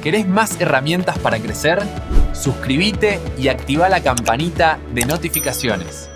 ¿Querés más herramientas para crecer? Suscríbete y activa la campanita de notificaciones.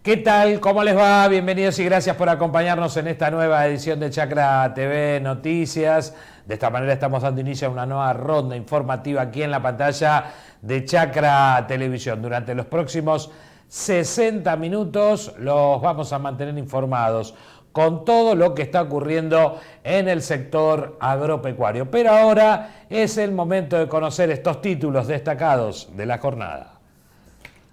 ¿Qué tal? ¿Cómo les va? Bienvenidos y gracias por acompañarnos en esta nueva edición de Chakra TV Noticias. De esta manera estamos dando inicio a una nueva ronda informativa aquí en la pantalla de Chakra Televisión. Durante los próximos 60 minutos los vamos a mantener informados con todo lo que está ocurriendo en el sector agropecuario. Pero ahora es el momento de conocer estos títulos destacados de la jornada.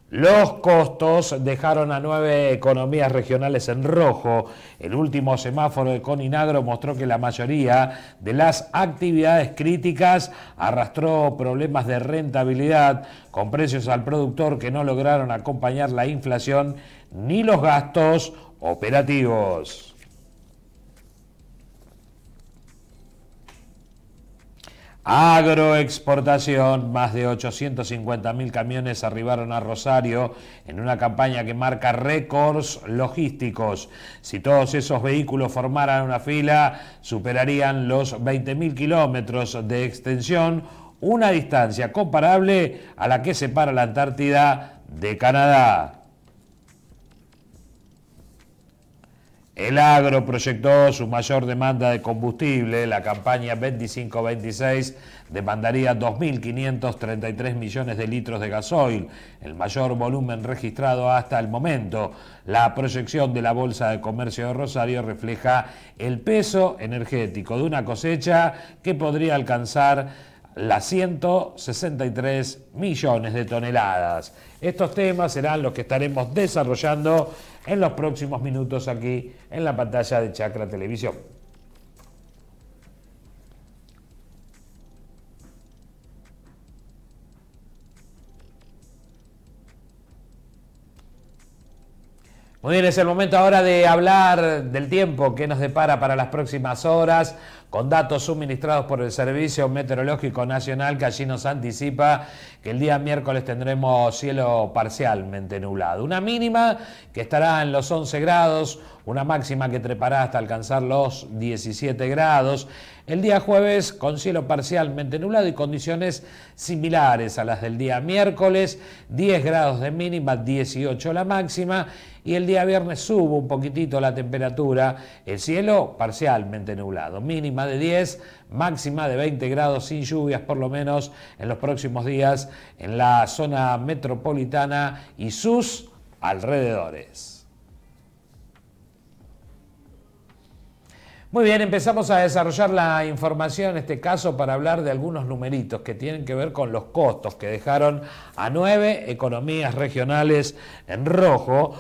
Los costos dejaron a 9 economías regionales en rojo. El último semáforo de Coninagro mostró que la mayoría de las actividades críticas arrastró problemas de rentabilidad, con precios al productor que no lograron acompañar la inflación ni los gastos operativos. Agroexportación, más de 850.000 camiones arribaron a Rosario en una campaña que marca récords logísticos. Si todos esos vehículos formaran una fila, superarían los 20.000 kilómetros de extensión, una distancia comparable a la que separa la Antártida de Canadá. El agro proyectó su mayor demanda de combustible. La campaña 25-26 demandaría 2.533 millones de litros de gasoil, el mayor volumen registrado hasta el momento. La proyección de la Bolsa de Comercio de Rosario refleja el peso energético de una cosecha que podría alcanzar las 163 millones de toneladas. Estos temas serán los que estaremos desarrollando en los próximos minutos aquí en la pantalla de Chakra Televisión. Muy bien, es el momento ahora de hablar del tiempo que nos depara para las próximas horas, con datos suministrados por el Servicio Meteorológico Nacional, que allí nos anticipa que el día miércoles tendremos cielo parcialmente nublado. Una mínima que estará en los 11 grados, una máxima que trepará hasta alcanzar los 17 grados. El día jueves con cielo parcialmente nublado y condiciones similares a las del día miércoles, 10 grados de mínima, 18 la máxima, y el día viernes sube un poquitito la temperatura, el cielo parcialmente nublado, mínima de 10, máxima de 20 grados sin lluvias por lo menos en los próximos días en la zona metropolitana y sus alrededores. Muy bien, empezamos a desarrollar la información, en este caso para hablar de algunos numeritos que tienen que ver con los costos que dejaron a 9 economías regionales en rojo,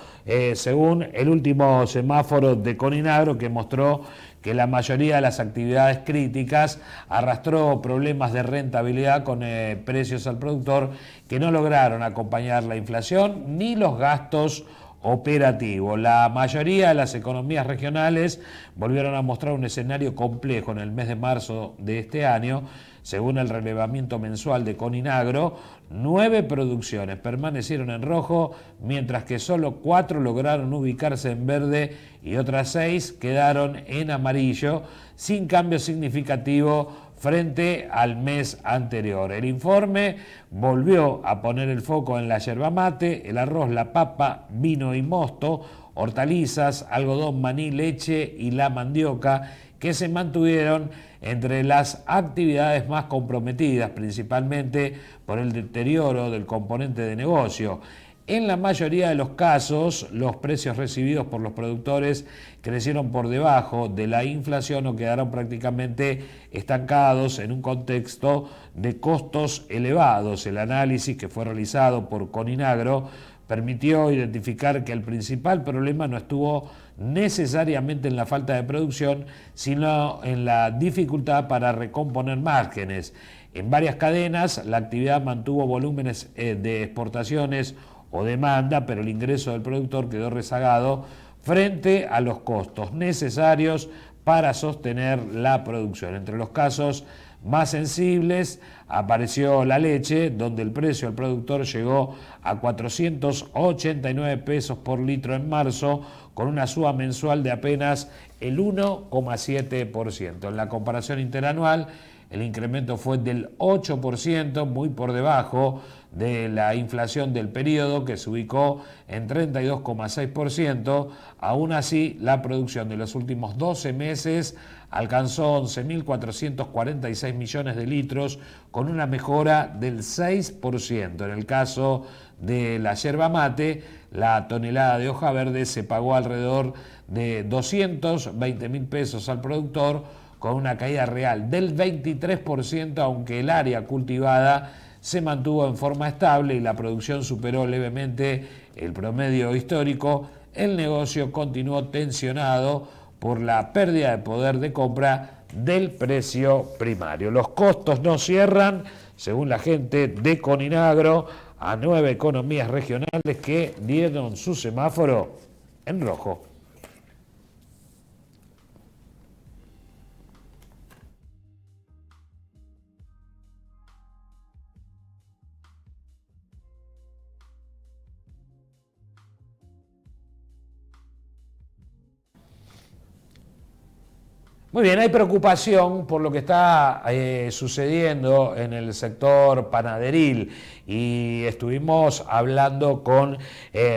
según el último semáforo de Coninagro, que mostró que la mayoría de las actividades críticas arrastró problemas de rentabilidad con precios al productor que no lograron acompañar la inflación ni los gastos operativo. La mayoría de las economías regionales volvieron a mostrar un escenario complejo en el mes de marzo de este año. Según el relevamiento mensual de Coninagro, 9 producciones permanecieron en rojo, mientras que solo 4 lograron ubicarse en verde y otras 6 quedaron en amarillo, sin cambio significativo frente al mes anterior. El informe volvió a poner el foco en la yerba mate, el arroz, la papa, vino y mosto, hortalizas, algodón, maní, leche y la mandioca, que se mantuvieron entre las actividades más comprometidas, principalmente por el deterioro del componente de negocio. En la mayoría de los casos, los precios recibidos por los productores crecieron por debajo de la inflación o quedaron prácticamente estancados en un contexto de costos elevados. El análisis que fue realizado por Coninagro permitió identificar que el principal problema no estuvo necesariamente en la falta de producción, sino en la dificultad para recomponer márgenes. En varias cadenas la actividad mantuvo volúmenes de exportaciones o demanda, pero el ingreso del productor quedó rezagado frente a los costos necesarios para sostener la producción. Entre los casos más sensibles apareció la leche, donde el precio al productor llegó a 489 pesos por litro en marzo, con una suba mensual de apenas el 1,7%. En la comparación interanual, el incremento fue del 8%, muy por debajo de la inflación del periodo, que se ubicó en 32,6%. Aún así, la producción de los últimos 12 meses alcanzó 11.446 millones de litros, con una mejora del 6%. En el caso de la yerba mate, la tonelada de hoja verde se pagó alrededor de 220.000 pesos al productor, con una caída real del 23%, aunque el área cultivada se mantuvo en forma estable y la producción superó levemente el promedio histórico. El negocio continuó tensionado por la pérdida de poder de compra del precio primario. Los costos no cierran, según la gente de Coninagro, a 9 economías regionales que dieron su semáforo en rojo. Muy bien, hay preocupación por lo que está sucediendo en el sector panaderil y estuvimos hablando con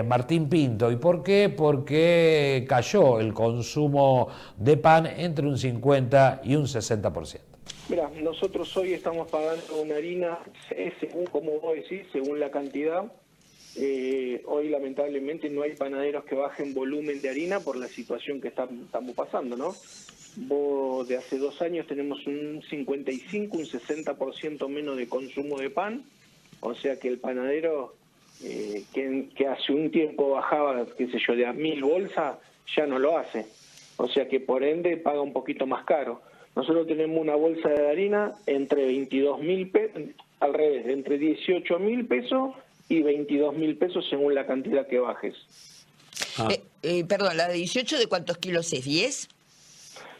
Martín Pinto. ¿Y por qué? Porque cayó el consumo de pan entre un 50 y un 60%. Mira, nosotros hoy estamos pagando una harina, según, como vos decís, según la cantidad. Hoy lamentablemente no hay panaderos que bajen volumen de harina por la situación que estamos pasando, ¿no? Vos de hace 2 años tenemos un 55, un 60% menos de consumo de pan, o sea que el panadero que hace un tiempo bajaba, qué sé yo, de a 1.000 bolsas, ya no lo hace, o sea que por ende paga un poquito más caro. Nosotros tenemos una bolsa de harina entre 22.000 pesos, al revés, entre 18.000 pesos y 22.000 pesos según la cantidad que bajes. Perdón, ¿la de 18 de cuántos kilos es? ¿10?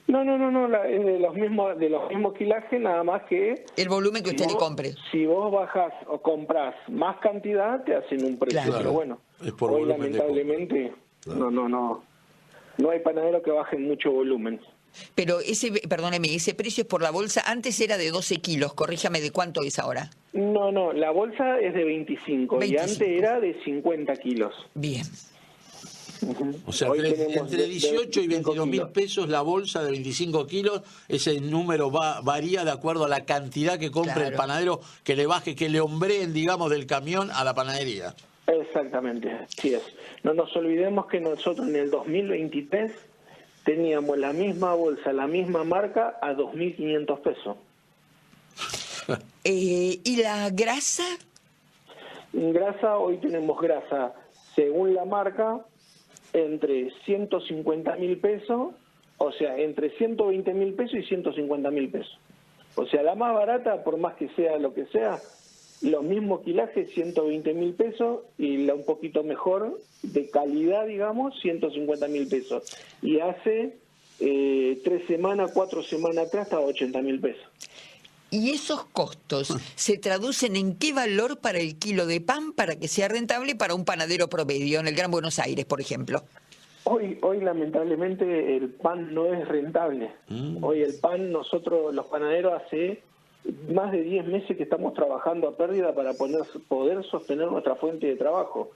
No, es de los mismos kilajes, nada más que... El volumen que usted le compre. Si vos bajás o comprás más cantidad, te hacen un precio, claro. Pero bueno, hoy lamentablemente no hay panadero que baje mucho volumen. Pero perdóneme, ese precio es por la bolsa, antes era de 12 kilos, corríjame, ¿de cuánto es ahora? No, la bolsa es de 25 y antes era de 50 kilos. Bien. O sea, entre 18 y 22.000 pesos la bolsa de 25 kilos, ese número varía de acuerdo a la cantidad que compre el panadero, que le baje, que le hombreen, digamos, del camión a la panadería. Exactamente, así es. No nos olvidemos que nosotros en el 2023 teníamos la misma bolsa, la misma marca a 2.500 pesos. ¿Y la grasa? Grasa, hoy tenemos grasa, según la marca, entre 150.000 pesos, o sea, entre 120.000 pesos y 150.000 pesos. O sea, la más barata, por más que sea lo que sea, los mismos kilajes, 120.000 pesos, y la un poquito mejor, de calidad, digamos, 150.000 pesos. Y hace 3 semanas, 4 semanas atrás, estaba 80.000 pesos. ¿Y esos costos se traducen en qué valor para el kilo de pan para que sea rentable para un panadero promedio en el Gran Buenos Aires, por ejemplo? Hoy lamentablemente el pan no es rentable. Hoy el pan, nosotros los panaderos hace más de 10 meses que estamos trabajando a pérdida para poder sostener nuestra fuente de trabajo.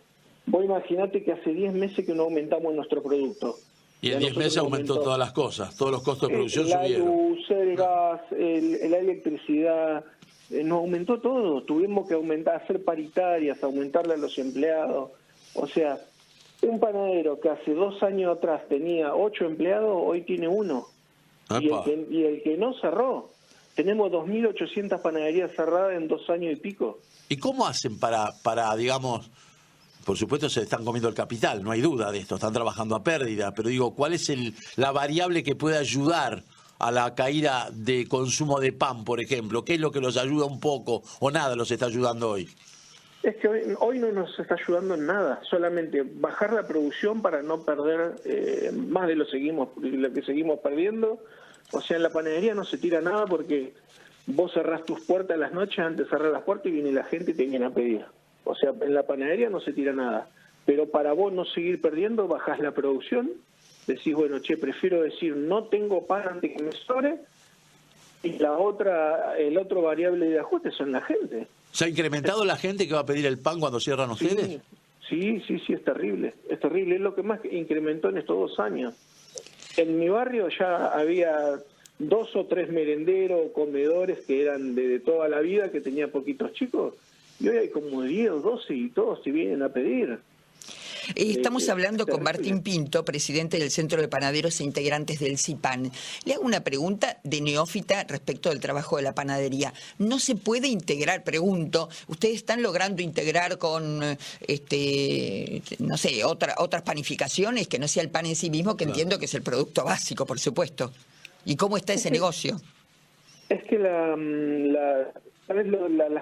Vos imaginate que hace 10 meses que no aumentamos nuestro producto. Y en 10 meses aumentó todas las cosas, todos los costos de producción subieron. La luz, el gas, la electricidad, nos aumentó todo. Tuvimos que hacer paritarias, aumentarle a los empleados. O sea, un panadero que hace 2 años atrás tenía 8 empleados, hoy tiene 1. Y el que no cerró. Tenemos 2.800 panaderías cerradas en 2 años y pico. ¿Y cómo hacen para digamos, por supuesto se están comiendo el capital, no hay duda de esto, están trabajando a pérdida, pero digo, ¿cuál es la variable que puede ayudar a la caída de consumo de pan, por ejemplo? ¿Qué es lo que los ayuda un poco o nada los está ayudando hoy? Es que hoy no nos está ayudando en nada, solamente bajar la producción para no perder más de lo que seguimos perdiendo. O sea, en la panadería no se tira nada porque vos cerrás tus puertas las noches, antes de cerrar las puertas y viene la gente y te viene a pedir. O sea, en la panadería no se tira nada, pero para vos no seguir perdiendo, bajás la producción, decís, bueno, prefiero decir no tengo pan antes que me sobre, y el otro variable de ajuste son la gente. ¿Se ha incrementado la gente que va a pedir el pan cuando cierran ustedes? Sí, es terrible, es lo que más incrementó en estos 2 años. En mi barrio ya había 2 o 3 merenderos, comedores que eran de toda la vida, que tenía poquitos chicos, y hoy hay como 10 o 12 y todos te vienen a pedir. Estamos hablando con Martín Pinto, presidente del Centro de Panaderos e integrantes del CIPAN. Le hago una pregunta de neófita respecto del trabajo de la panadería. ¿No se puede integrar, pregunto, ustedes están logrando integrar con, no sé, otras panificaciones que no sea el pan en sí mismo, que entiendo que es el producto básico, por supuesto? ¿Y cómo está ese negocio? Es que las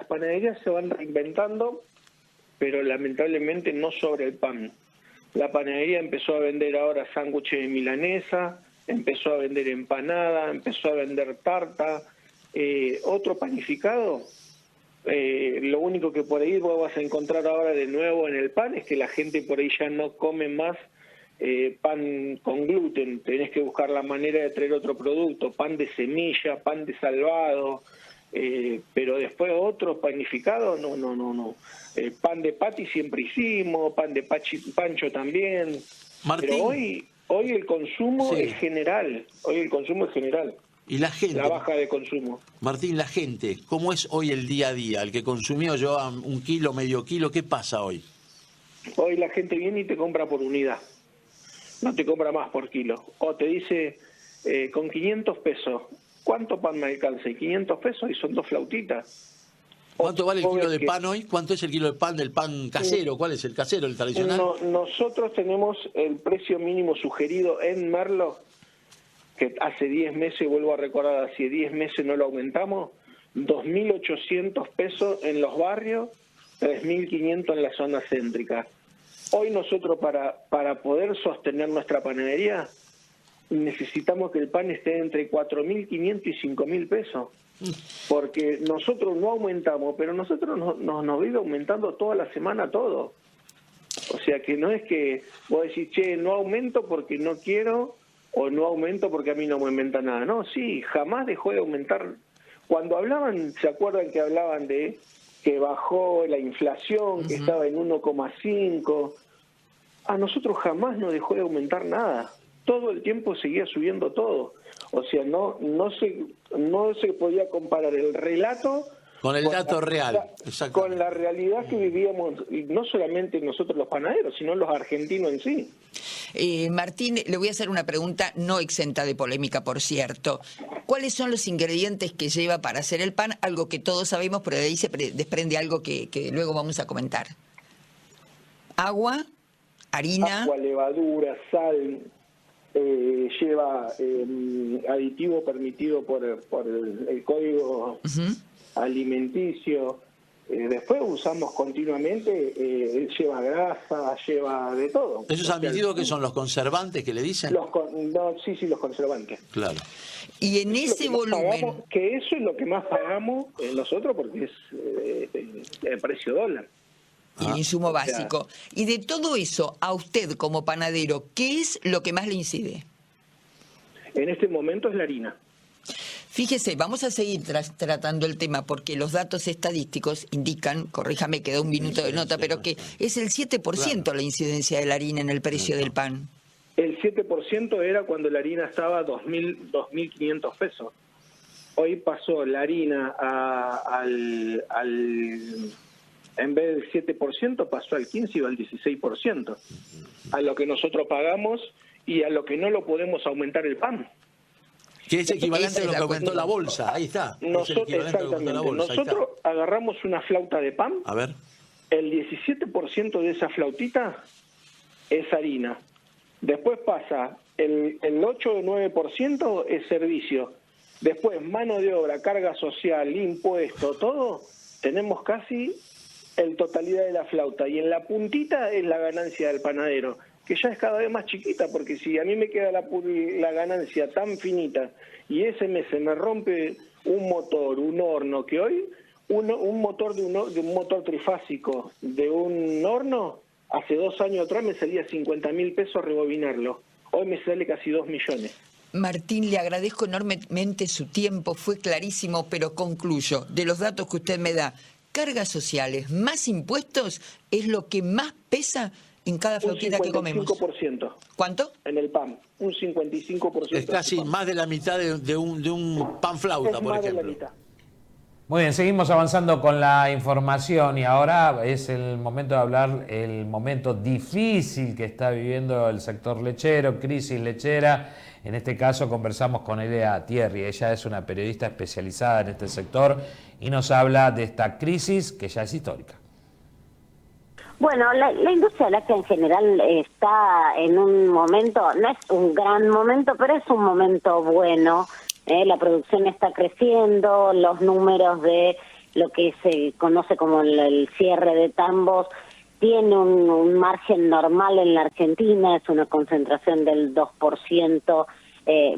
panaderías se van reinventando, pero lamentablemente no sobre el pan. La panadería empezó a vender ahora sándwiches de milanesa, empezó a vender empanada, empezó a vender tarta, otro panificado. Lo único que por ahí vos vas a encontrar ahora de nuevo en el pan es que la gente por ahí ya no come más pan con gluten. Tenés que buscar la manera de traer otro producto, pan de semilla, pan de salvado, pero después otro panificado, no. Pan de pati siempre hicimos, pan de pancho también. Martín, pero hoy el consumo es general, Y la gente, la baja de consumo. Martín, la gente, ¿cómo es hoy el día a día? El que consumió lleva 1 kilo, medio kilo, ¿qué pasa hoy? Hoy la gente viene y te compra por unidad, no te compra más por kilo. O te dice, con 500 pesos, ¿cuánto pan me alcanza? Y 500 pesos y son 2 flautitas. ¿Cuánto vale el kilo de pan hoy? ¿Cuánto es el kilo de pan del pan casero? ¿Cuál es el casero, el tradicional? Nosotros tenemos el precio mínimo sugerido en Merlo, que hace 10 meses, vuelvo a recordar, hace 10 meses no lo aumentamos, 2.800 pesos en los barrios, 3.500 en la zona céntrica. Hoy nosotros para poder sostener nuestra panadería necesitamos que el pan esté entre 4.500 y 5.000 pesos. Porque nosotros no aumentamos, pero nosotros nos vive aumentando toda la semana todo. O sea que no es que vos decís, no aumento porque no quiero, o no aumento porque a mí no me aumenta nada. No, sí, jamás dejó de aumentar. Cuando hablaban, ¿se acuerdan que hablaban de que bajó la inflación, que estaba en 1,5? A nosotros jamás nos dejó de aumentar nada. Todo el tiempo seguía subiendo todo. O sea, no se podía comparar el relato con el dato real, con la realidad que vivíamos, y no solamente nosotros los panaderos, sino los argentinos en sí. Martín, le voy a hacer una pregunta no exenta de polémica, por cierto. ¿Cuáles son los ingredientes que lleva para hacer el pan? Algo que todos sabemos, pero de ahí se desprende algo que luego vamos a comentar. Agua, harina... Agua, levadura, sal... lleva aditivo permitido por el código alimenticio. Después usamos continuamente, lleva grasa, lleva de todo. ¿Esos admitidos que son los conservantes que le dicen? Sí, los conservantes. Claro. Y en ese volumen... que eso es lo que más pagamos nosotros porque es el precio dólar. El insumo básico. Y de todo eso, a usted como panadero, ¿qué es lo que más le incide? En este momento es la harina. Fíjese, vamos a seguir tratando el tema porque los datos estadísticos indican, corríjame, queda un minuto de nota, pero que es el 7% la incidencia de la harina en el precio del pan. El 7% era cuando la harina estaba a 2.500 pesos. Hoy pasó la harina en vez del 7% pasó al 15% y al 16%, a lo que nosotros pagamos y a lo que no lo podemos aumentar el pan. Que es equivalente a lo que aumentó la bolsa, ahí está. Nosotros agarramos una flauta de pan, a ver, el 17% de esa flautita es harina. Después pasa el 8 o 9% es servicio. Después mano de obra, carga social, impuesto, todo, tenemos casi la totalidad de la flauta. Y en la puntita es la ganancia del panadero, que ya es cada vez más chiquita, porque si a mí me queda la ganancia tan finita y ese mes se me rompe un motor, un horno, que hoy un motor de un motor trifásico de un horno, hace 2 años atrás me salía 50.000 pesos rebobinarlo. Hoy me sale casi 2 millones. Martín, le agradezco enormemente su tiempo, fue clarísimo, pero concluyo, de los datos que usted me da, cargas sociales más impuestos es lo que más pesa en cada flautita que comemos. Un 55%. ¿Cuánto? En el pan, un 55%. Es casi más de la mitad de un pan flauta, por ejemplo. De la mitad. Muy bien, seguimos avanzando con la información y ahora es el momento de hablar el momento difícil que está viviendo el sector lechero, crisis lechera. En este caso conversamos con Elia Thierry, ella es una periodista especializada en este sector y nos habla de esta crisis que ya es histórica. Bueno, la industria láctea en general está en un momento, no es un gran momento, pero es un momento bueno. La producción está creciendo, los números de lo que se conoce como el cierre de tambos tiene un margen normal en la Argentina, es una concentración del 2%,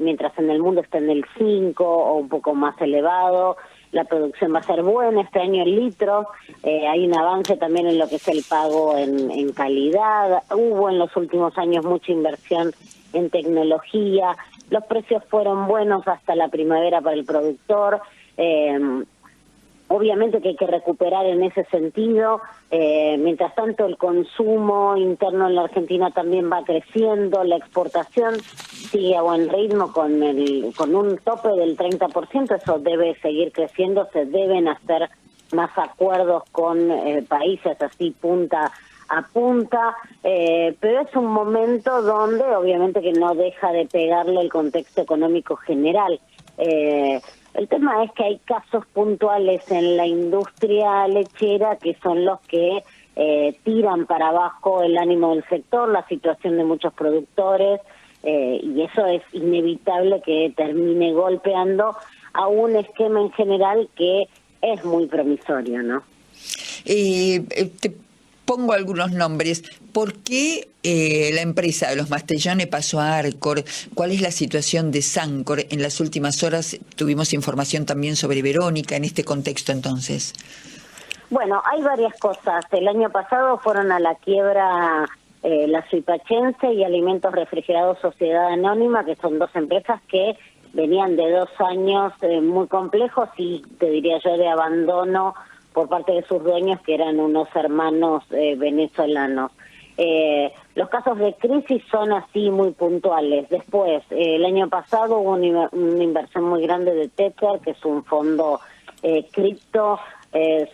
mientras en el mundo está en el 5% o un poco más elevado. La producción va a ser buena este año en litros, hay un avance también en lo que es el pago en calidad, hubo en los últimos años mucha inversión en tecnología, los precios fueron buenos hasta la primavera para el productor, obviamente que hay que recuperar en ese sentido, mientras tanto el consumo interno en la Argentina también va creciendo, la exportación sigue a buen ritmo con un tope del 30%, eso debe seguir creciendo, se deben hacer más acuerdos con países así punta a punta, pero es un momento donde obviamente que no deja de pegarle el contexto económico general. El tema es que hay casos puntuales en la industria lechera que son los que tiran para abajo el ánimo del sector, la situación de muchos productores, y eso es inevitable que termine golpeando a un esquema en general que es muy promisorio, ¿no? Te pongo algunos nombres. ¿Por qué la empresa de los Mastellones pasó a Arcor? ¿Cuál es la situación de Sancor? En las últimas horas tuvimos información también sobre Verónica en este contexto entonces. Bueno, hay varias cosas. El año pasado fueron a la quiebra la Suipachense y Alimentos Refrigerados Sociedad Anónima, que son 2 empresas que venían de 2 años muy complejos y te diría yo de abandono por parte de sus dueños, que eran unos hermanos venezolanos. Los casos de crisis son así muy puntuales. Después, el año pasado hubo una inversión muy grande de Tether, que es un fondo cripto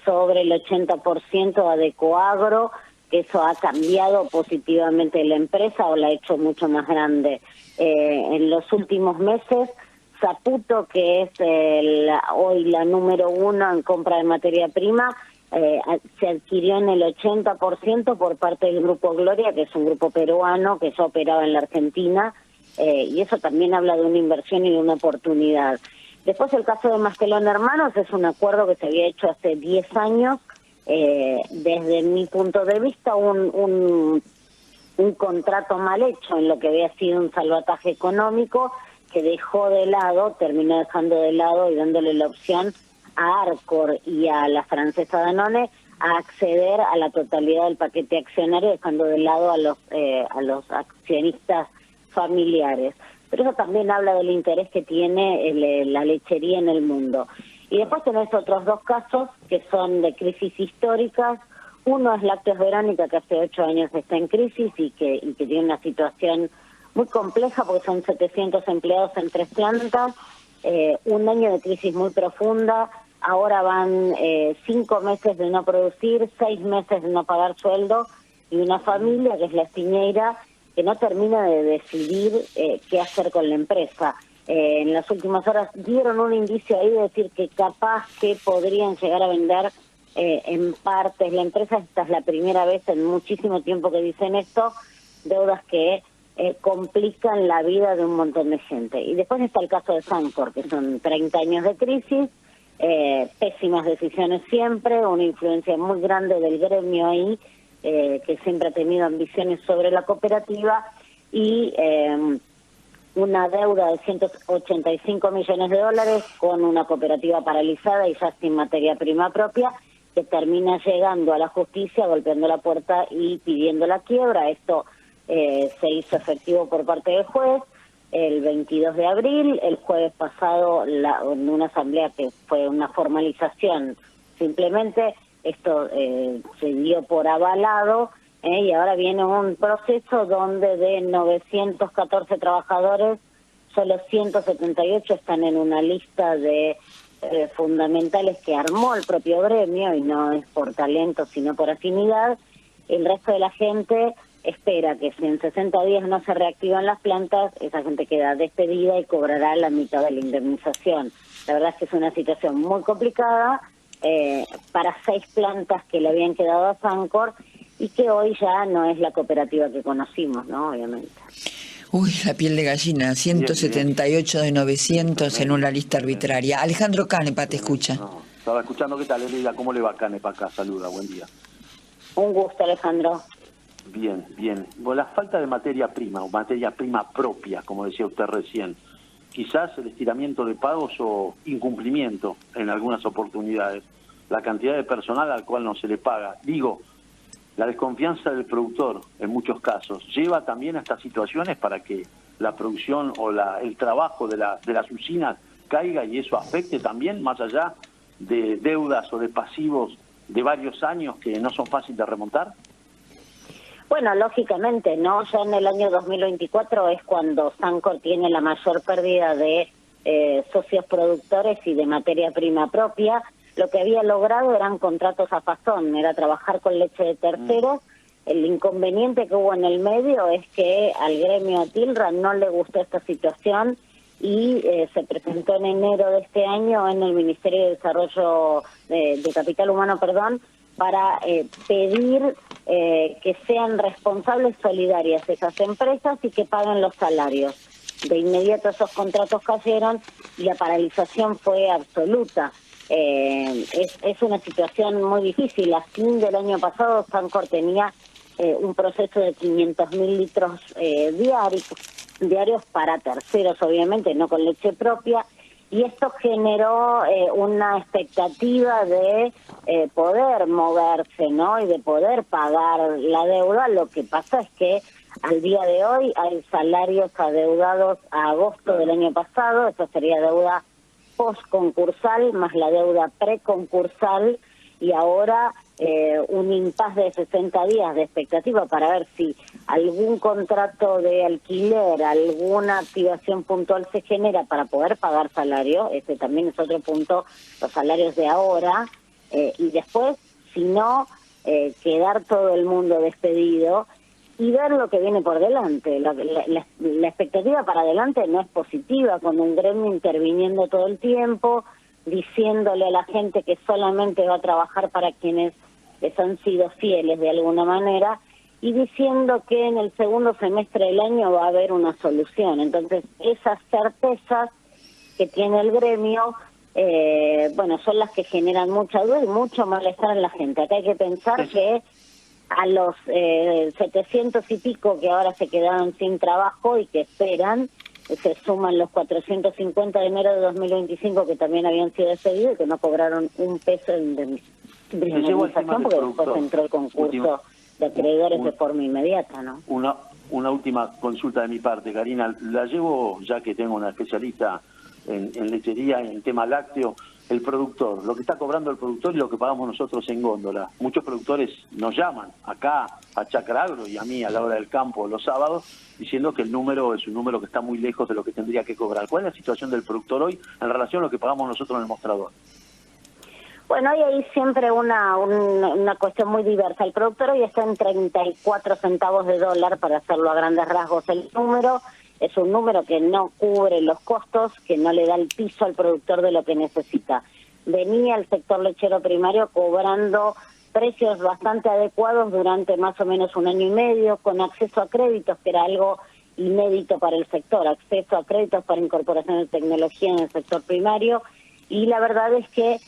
sobre el 80% de Coagro, que eso ha cambiado positivamente la empresa o la ha hecho mucho más grande. En los últimos meses, Saputo, que es hoy la número 1 en compra de materia prima, se adquirió en el 80% por parte del Grupo Gloria, que es un grupo peruano que ya operaba en la Argentina, y eso también habla de una inversión y de una oportunidad. Después el caso de Mastelón Hermanos es un acuerdo que se había hecho hace 10 años, desde mi punto de vista un contrato mal hecho en lo que había sido un salvataje económico que terminó dejando de lado y dándole la opción a Arcor y a la francesa Danone a acceder a la totalidad del paquete accionario, dejando de lado a los accionistas familiares. Pero eso también habla del interés que tiene la lechería en el mundo. Y después tenés otros 2 casos que son de crisis históricas. Uno es Lácteos Verónica, que hace 8 años está en crisis y que tiene una situación muy compleja porque son 700 empleados en 3 plantas, un año de crisis muy profunda, ahora van 5 meses de no producir, 6 meses de no pagar sueldo y una familia, que es la Espiñeira, que no termina de decidir qué hacer con la empresa. En las últimas horas dieron un indicio ahí de decir que capaz que podrían llegar a vender en partes. La empresa, esta es la primera vez en muchísimo tiempo que dicen esto, deudas que complican la vida de un montón de gente. Y después está el caso de Sancor, que son 30 años de crisis, pésimas decisiones siempre, una influencia muy grande del gremio ahí, que siempre ha tenido ambiciones sobre la cooperativa, y una deuda de 185 millones de dólares con una cooperativa paralizada y ya sin materia prima propia, que termina llegando a la justicia, golpeando la puerta y pidiendo la quiebra. Esto se hizo efectivo por parte del juez el 22 de abril, el jueves pasado en una asamblea que fue una formalización, simplemente esto se dio por avalado, y ahora viene un proceso donde de 914 trabajadores, solo 178 están en una lista de fundamentales que armó el propio gremio, y no es por talento sino por afinidad. El resto de la gente espera que si en 60 días no se reactivan las plantas, esa gente queda despedida y cobrará la mitad de la indemnización. La verdad es que es una situación muy complicada para 6 plantas que le habían quedado a Sancor, y que hoy ya no es la cooperativa que conocimos, ¿no? Obviamente. Uy, la piel de gallina, 178 de 900 en una lista arbitraria. Alejandro Canepa te escucha. No, estaba escuchando. ¿Qué tal, Elida? ¿Cómo le va Canepa acá? Saluda, buen día. Un gusto, Alejandro. Bien, bien. Bueno, la falta de materia prima, o materia prima propia, como decía usted recién, quizás el estiramiento de pagos o incumplimiento en algunas oportunidades, la cantidad de personal al cual no se le paga. Digo, la desconfianza del productor, en muchos casos, lleva también a estas situaciones para que la producción o el trabajo de las usinas caiga, y eso afecte también, más allá de deudas o de pasivos de varios años que no son fáciles de remontar. Bueno, lógicamente, ¿no? Ya en el año 2024 es cuando Sancor tiene la mayor pérdida de socios productores y de materia prima propia. Lo que había logrado eran contratos a fazón, era trabajar con leche de terceros. El inconveniente que hubo en el medio es que al gremio Tilra no le gustó esta situación, y se presentó en enero de este año en el Ministerio de Desarrollo de Capital Humano, para pedir que sean responsables solidarias esas empresas y que paguen los salarios. De inmediato esos contratos cayeron y la paralización fue absoluta. Es una situación muy difícil. A fin del año pasado, Sancor tenía un proceso de 500.000 litros diarios para terceros, obviamente, no con leche propia, y esto generó una expectativa de poder moverse, ¿no? Y de poder pagar la deuda. Lo que pasa es que al día de hoy hay salarios adeudados a agosto del año pasado, eso sería deuda post-concursal más la deuda pre-concursal, y ahora un impasse de 60 días de expectativa para ver si algún contrato de alquiler, alguna activación puntual se genera para poder pagar salario. Este también es otro punto, los salarios de ahora, y después, si no, quedar todo el mundo despedido y ver lo que viene por delante. La expectativa para adelante no es positiva, con un gremio interviniendo todo el tiempo, diciéndole a la gente que solamente va a trabajar para quienes les han sido fieles de alguna manera, y diciendo que en el segundo semestre del año va a haber una solución. Entonces, esas certezas que tiene el gremio, son las que generan mucha duda y mucho malestar en la gente. Acá hay que pensar que a los 700 y pico que ahora se quedaron sin trabajo y que esperan, se suman los 450 de enero de 2025 que también habían sido despedidos y que no cobraron un peso de indemnización, porque después entró el concurso de acreedores de forma inmediata, ¿no? Una última consulta de mi parte, Karina. La llevo, ya que tengo una especialista en lechería, en tema lácteo. El productor, lo que está cobrando el productor y lo que pagamos nosotros en góndola. Muchos productores nos llaman acá a Chacra Agro y a mí a la hora del campo los sábados, diciendo que el número es un número que está muy lejos de lo que tendría que cobrar. ¿Cuál es la situación del productor hoy en relación a lo que pagamos nosotros en el mostrador? Bueno, hay ahí siempre una cuestión muy diversa. El productor hoy está en 34 centavos de dólar, para hacerlo a grandes rasgos. El número es un número que no cubre los costos, que no le da el piso al productor de lo que necesita. venía el sector lechero primario cobrando precios bastante adecuados durante más o menos 1 año y medio, con acceso a créditos, que era algo inédito para el sector, acceso a créditos para incorporación de tecnología en el sector primario, y la verdad es que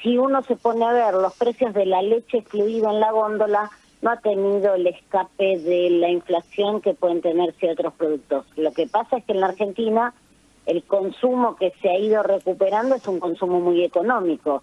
si uno se pone a ver los precios de la leche fluida en la góndola, no ha tenido el escape de la inflación que pueden tener otros productos. Lo que pasa es que en la Argentina el consumo que se ha ido recuperando es un consumo muy económico.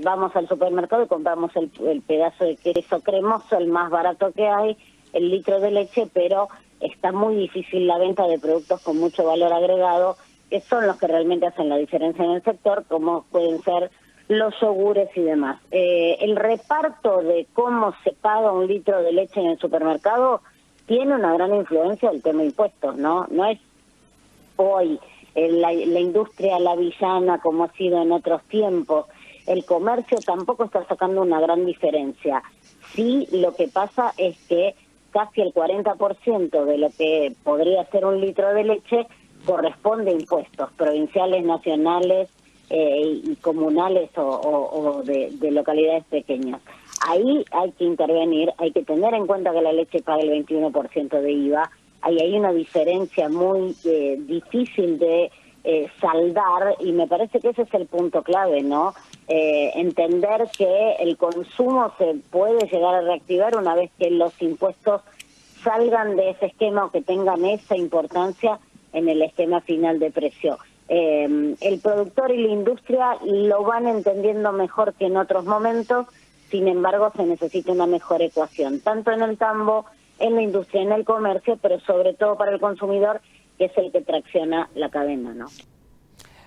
Vamos al supermercado y compramos el pedazo de queso cremoso, el más barato que hay, el litro de leche, pero está muy difícil la venta de productos con mucho valor agregado, que son los que realmente hacen la diferencia en el sector, como pueden ser los yogures y demás. El reparto de cómo se paga un litro de leche en el supermercado tiene una gran influencia del tema de impuestos, ¿no? No es hoy la industria la villana como ha sido en otros tiempos. El comercio tampoco está sacando una gran diferencia. Sí, lo que pasa es que casi el 40% de lo que podría ser un litro de leche corresponde a impuestos provinciales, nacionales y comunales o de localidades pequeñas. Ahí hay que intervenir, hay que tener en cuenta que la leche paga el 21% de IVA. Ahí hay una diferencia muy difícil de saldar, y me parece que ese es el punto clave, ¿no? Entender que el consumo se puede llegar a reactivar una vez que los impuestos salgan de ese esquema o que tengan esa importancia en el esquema final de precio. El productor y la industria lo van entendiendo mejor que en otros momentos, sin embargo se necesita una mejor ecuación, tanto en el tambo, en la industria, en el comercio, pero sobre todo para el consumidor, que es el que tracciona la cadena, ¿no?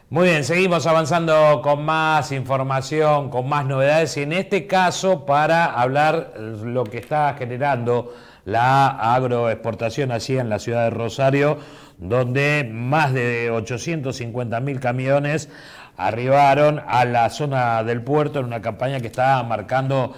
Muy bien, seguimos avanzando con más información, con más novedades, y en este caso para hablar lo que está generando la agroexportación allí en la ciudad de Rosario, donde más de 850.000 camiones arribaron a la zona del puerto en una campaña que está marcando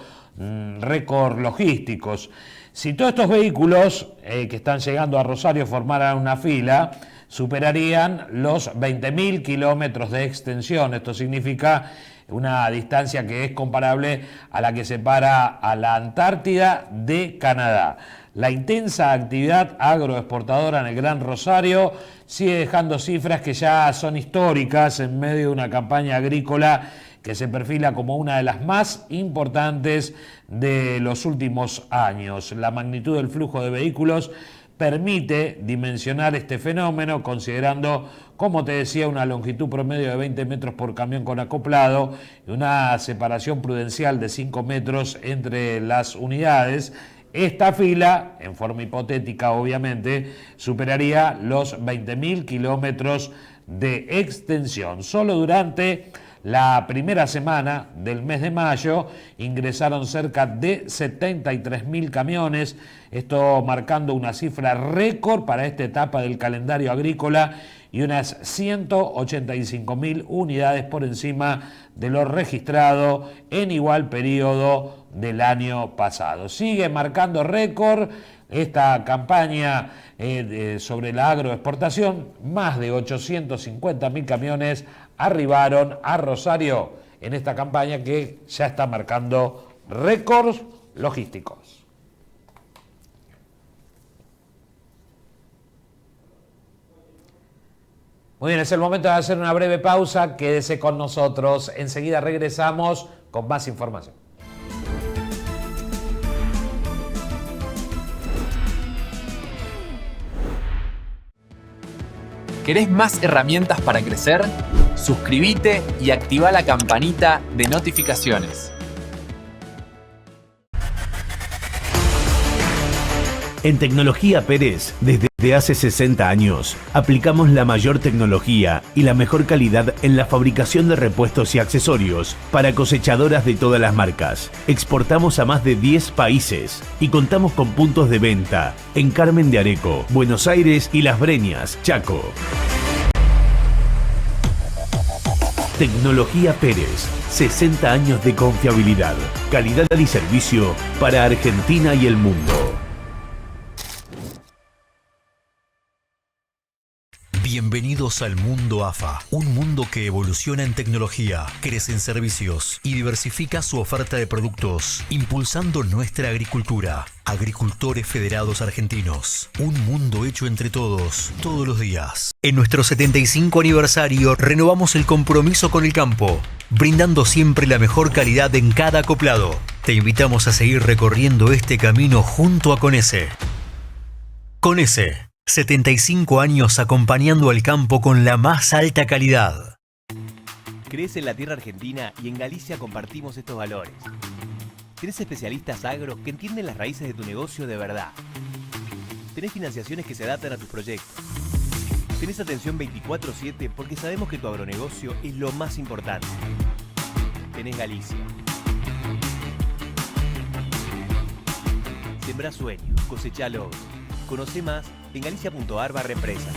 récord logísticos. Si todos estos vehículos que están llegando a Rosario formaran una fila, superarían los 20.000 kilómetros de extensión. Esto significa una distancia que es comparable a la que separa a la Antártida de Canadá. La intensa actividad agroexportadora en el Gran Rosario sigue dejando cifras que ya son históricas en medio de una campaña agrícola que se perfila como una de las más importantes de los últimos años. La magnitud del flujo de vehículos permite dimensionar este fenómeno, considerando, como te decía, una longitud promedio de 20 metros por camión con acoplado y una separación prudencial de 5 metros entre las unidades. Esta fila, en forma hipotética obviamente, superaría los 20.000 kilómetros de extensión. Solo durante la primera semana del mes de mayo ingresaron cerca de 73.000 camiones, esto marcando una cifra récord para esta etapa del calendario agrícola y unas 185.000 unidades por encima de lo registrado en igual periodo del año pasado. Sigue marcando récord esta campaña sobre la agroexportación. Más de 850.000 camiones arribaron a Rosario en esta campaña que ya está marcando récords logísticos. Muy bien, es el momento de hacer una breve pausa. Quédese con nosotros. Enseguida regresamos con más información. ¿Querés más herramientas para crecer? Suscríbete y activa la campanita de notificaciones. En Tecnología Pérez, desde hace 60 años, aplicamos la mayor tecnología y la mejor calidad en la fabricación de repuestos y accesorios para cosechadoras de todas las marcas. Exportamos a más de 10 países y contamos con puntos de venta en Carmen de Areco, Buenos Aires y Las Breñas, Chaco. Tecnología Pérez, 60 años de confiabilidad, calidad y servicio para Argentina y el mundo. Bienvenidos al mundo AFA, un mundo que evoluciona en tecnología, crece en servicios y diversifica su oferta de productos, impulsando nuestra agricultura. Agricultores Federados Argentinos, un mundo hecho entre todos, todos los días. En nuestro 75 aniversario renovamos el compromiso con el campo, brindando siempre la mejor calidad en cada acoplado. Te invitamos a seguir recorriendo este camino junto a Conese. Conese, 75 años acompañando al campo con la más alta calidad. Crees en la tierra argentina y en Galicia compartimos estos valores. Tenés especialistas agro que entienden las raíces de tu negocio de verdad. Tenés financiaciones que se adaptan a tus proyectos. Tenés atención 24/7 porque sabemos que tu agronegocio es lo más importante. Tenés Galicia. Sembrá sueños, cosechá logros. Conoce más en galicia.ar/empresa.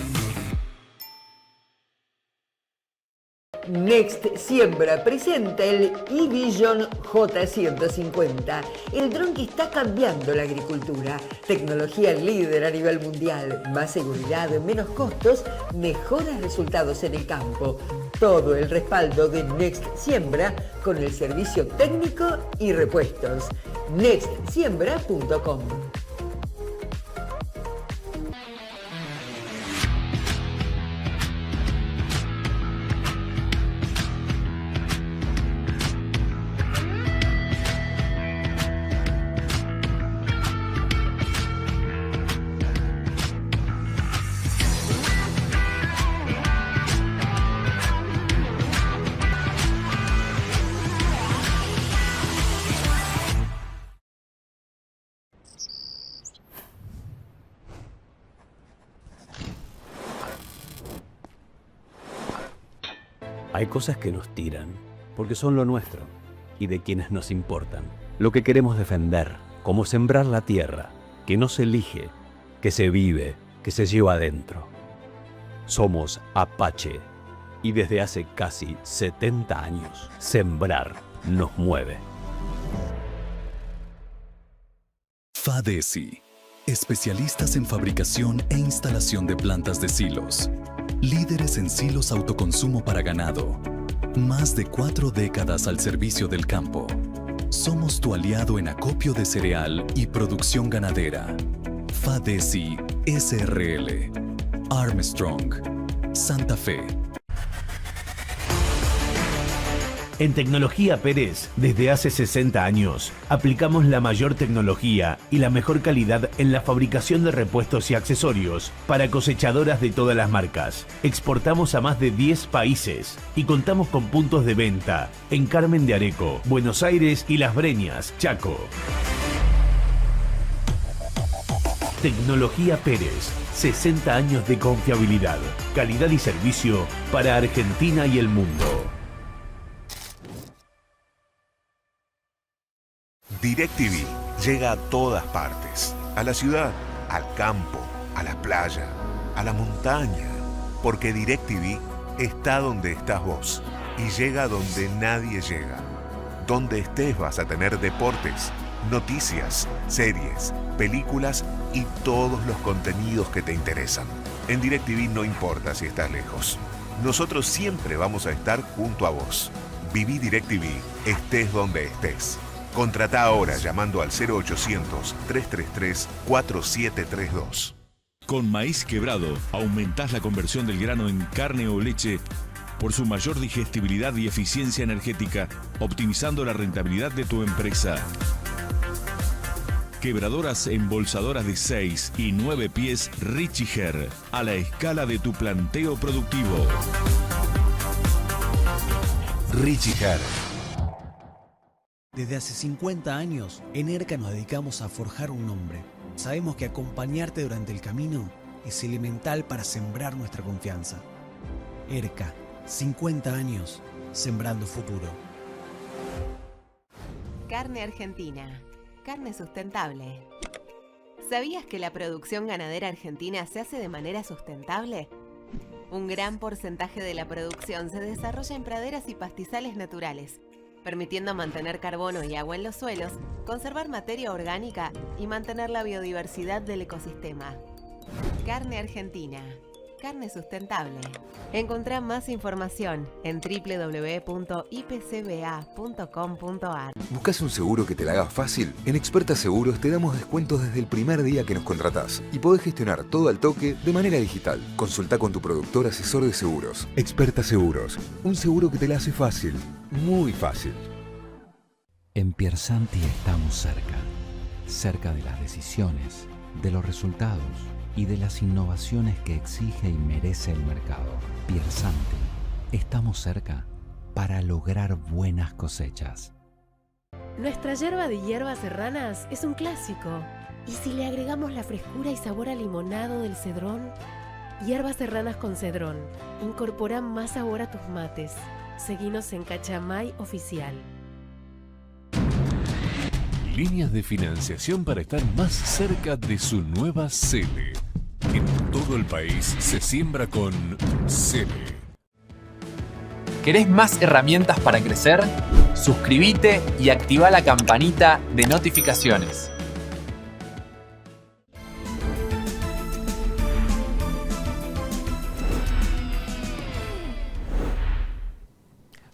Next Siembra presenta el eVision J150, el dron que está cambiando la agricultura. Tecnología líder a nivel mundial, más seguridad, menos costos, mejores resultados en el campo. Todo el respaldo de Next Siembra con el servicio técnico y repuestos. nextsiembra.com. Hay cosas que nos tiran, porque son lo nuestro, y de quienes nos importan. Lo que queremos defender, como sembrar la tierra, que no se elige, que se vive, que se lleva adentro. Somos Apache, y desde hace casi 70 años, sembrar nos mueve. FADESI, especialistas en fabricación e instalación de plantas de silos. Líderes en silos autoconsumo para ganado. Más de 4 décadas al servicio del campo. Somos tu aliado en acopio de cereal y producción ganadera. FADESI SRL. Armstrong. Santa Fe. En Tecnología Pérez, desde hace 60 años, aplicamos la mayor tecnología y la mejor calidad en la fabricación de repuestos y accesorios para cosechadoras de todas las marcas. Exportamos a más de 10 países y contamos con puntos de venta en Carmen de Areco, Buenos Aires y Las Breñas, Chaco. Tecnología Pérez, 60 años de confiabilidad, calidad y servicio para Argentina y el mundo. DirecTV llega a todas partes, a la ciudad, al campo, a la playa, a la montaña, porque DirecTV está donde estás vos y llega donde nadie llega. Donde estés vas a tener deportes, noticias, series, películas y todos los contenidos que te interesan. En DirecTV no importa si estás lejos. Nosotros siempre vamos a estar junto a vos. Viví DirecTV, estés donde estés. Contratá ahora llamando al 0800-333-4732. Con Maíz Quebrado aumentás la conversión del grano en carne o leche por su mayor digestibilidad y eficiencia energética, optimizando la rentabilidad de tu empresa. Quebradoras embolsadoras de 6 y 9 pies Richiger, a la escala de tu planteo productivo. Richiger. Desde hace 50 años, en ERCA nos dedicamos a forjar un nombre. Sabemos que acompañarte durante el camino es elemental para sembrar nuestra confianza. ERCA, 50 años, sembrando futuro. Carne Argentina, carne sustentable. ¿Sabías que la producción ganadera argentina se hace de manera sustentable? Un gran porcentaje de la producción se desarrolla en praderas y pastizales naturales, permitiendo mantener carbono y agua en los suelos, conservar materia orgánica y mantener la biodiversidad del ecosistema. Carne Argentina, carne sustentable. Encontrá más información en www.ipcba.com.ar. ¿Buscas un seguro que te la haga fácil? En Experta Seguros te damos descuentos desde el primer día que nos contratás y podés gestionar todo al toque de manera digital. Consulta con tu productor asesor de seguros. Experta Seguros, un seguro que te la hace fácil, muy fácil. En Piersanti estamos cerca de las decisiones, de los resultados y de las innovaciones que exige y merece el mercado. Piersanti, estamos cerca para lograr buenas cosechas. Nuestra yerba de hierbas serranas es un clásico. ¿Y si le agregamos la frescura y sabor a limonado del cedrón? Hierbas serranas con cedrón. Incorpora más sabor a tus mates. Seguinos en Cachamay Oficial. Líneas de financiación para estar más cerca de su nueva sede. En todo el país se siembra con Sele. ¿Querés más herramientas para crecer? Suscríbete y activa la campanita de notificaciones.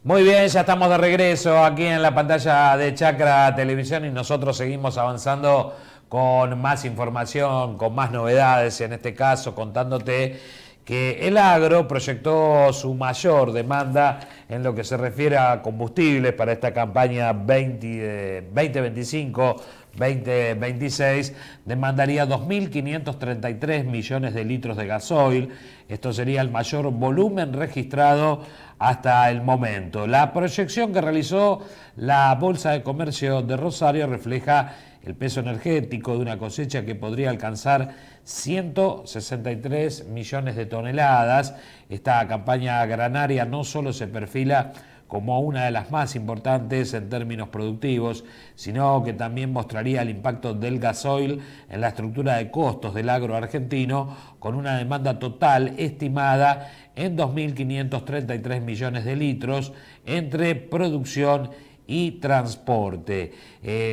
Muy bien, ya estamos de regreso aquí en la pantalla de Chacra Televisión y nosotros seguimos avanzando con más información, con más novedades, en este caso contándote que el agro proyectó su mayor demanda en lo que se refiere a combustibles para esta campaña 2025-2026, demandaría 2.533 millones de litros de gasoil. Esto sería el mayor volumen registrado hasta el momento. La proyección que realizó la Bolsa de Comercio de Rosario refleja el peso energético de una cosecha que podría alcanzar 163 millones de toneladas. Esta campaña granaria no solo se perfila como una de las más importantes en términos productivos, sino que también mostraría el impacto del gasoil en la estructura de costos del agro argentino, con una demanda total estimada en 2.533 millones de litros entre producción y transporte.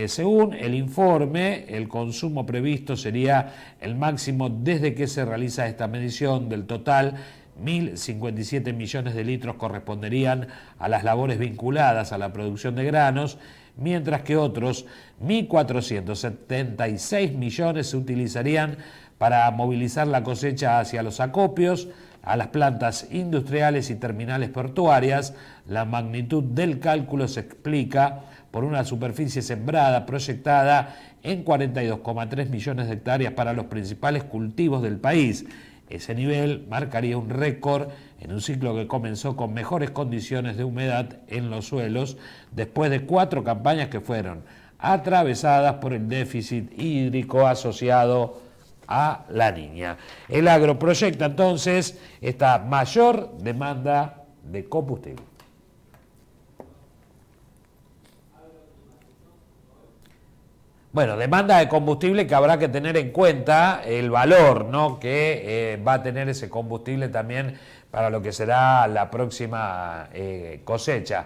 Según el informe, el consumo previsto sería el máximo desde que se realiza esta medición. Del total, 1.057 millones de litros corresponderían a las labores vinculadas a la producción de granos, mientras que otros 1.476 millones se utilizarían para movilizar la cosecha hacia los acopios, a las plantas industriales y terminales portuarias. La magnitud del cálculo se explica por una superficie sembrada proyectada en 42,3 millones de hectáreas para los principales cultivos del país. Ese nivel marcaría un récord en un ciclo que comenzó con mejores condiciones de humedad en los suelos después de 4 campañas que fueron atravesadas por el déficit hídrico asociado a la Niña. El agro proyecta entonces esta mayor demanda de combustible. Bueno, demanda de combustible que habrá que tener en cuenta el valor, ¿no?, que va a tener ese combustible también para lo que será la próxima cosecha.